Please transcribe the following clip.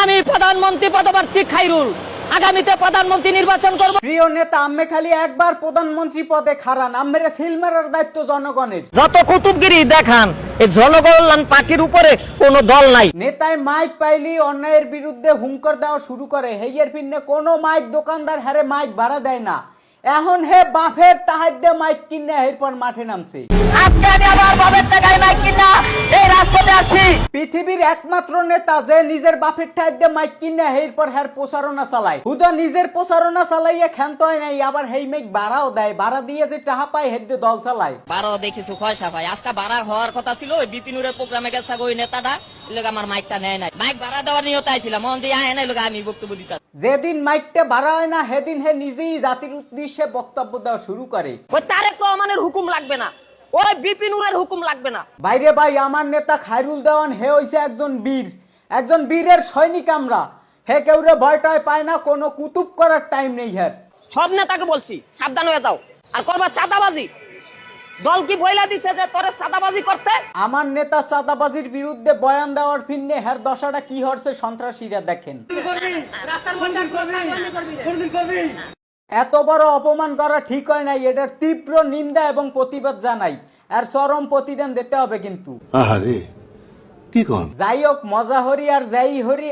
আমি প্রধানমন্ত্রী পদপ্রার্থী খাইরুল আগামীতে প্রধানমন্ত্রী নির্বাচন করব। প্রিয় নেতা, আমি খালি একবার প্রধানমন্ত্রী পদে খাড়ান, আমের সিলমারের দায়িত্ব জনগণের। যত কুতুবগিরি দেখান, এই জনকল্যাণ পার্টির উপরে কোনো দল নাই। নেতায় মাইক পাইলি অন্যায়ের বিরুদ্ধে হুঙ্কার দেওয়া শুরু করে। হেইয়ের পিনে কোনো মাইক দোকানদার হারে মাইক ভাড়া দেয় না। এখন হে বাফের টাহার দিয়ে মাইক কিনে এরপর মাঠে নামছে। আজকে আমি আবার বাবার টাকায় মাইক কিনা এই রাজপথে আছি। পৃথিবীর একমাত্র নেতা যে নিজের বাপের টাহার দিয়ে মাইক কিনে এরপর হ্যার প্রচারণা চালায়। হুদা নিজের প্রচারণা চালাইয়া ক্ষান্ত হয় নাই, আবার হেই মাইক ভাড়াও দেয়। ভাড়া দিয়ে যে টাহা পায় হেদ্দে দল চালায়। বারো দেখিছো পয়সা পাই। আজকে ভাড়া হওয়ার কথা ছিল, ওই বিপিনুরের প্রোগ্রামে গেছে ওই নেতাটা, লোক আমার মাইকটা নেয় নাই। মাইক ভাড়া দেওয়ার নিয়ত আইছিলাম, মন দিয়ে আয় নাই, লোক আমি বক্তব্য দিতে। যেদিন মাইকটা ভাড়া হয় না সেদিন হে নিজেই জাতির উদ্দেশ্যে বক্তব্য দেওয়া শুরু করে। ওই তারেক রহমানের হুকুম লাগবে না, ওই বিপিনুরের হুকুম লাগবে না। বাইরে ভাই, আমার নেতা খায়রুল দেওয়ান হে হইছে একজন বীর, একজন বীরের সৈনিক। আমরা হে কেউরে ভয়টায় পায় না, কোনো কুতুব করার টাইম নেই হ্যার। সব নেতাকে বলছি সাবধান হয়ে যাও, আর করবা চাঁদাবাজি। দল কি বইলা দিছে যে তোরে চাঁদাবাজি করতে? আমার নেতা চাঁদাবাজির বিরুদ্ধে বয়ান দেওয়ার ফিরনে হ্যার দশাটা কি হচ্ছে সন্ত্রাসীরা দেখেন। এত বড় অপমান করা ঠিক হয় নাই, এটার তীব্র নিন্দা এবং প্রতিবাদ জানাই। আর চরম প্রতিদান দিতে হবে কিন্তু। আহারে কি কোন? যাই হোক, মজা হরি আর যাই হরি।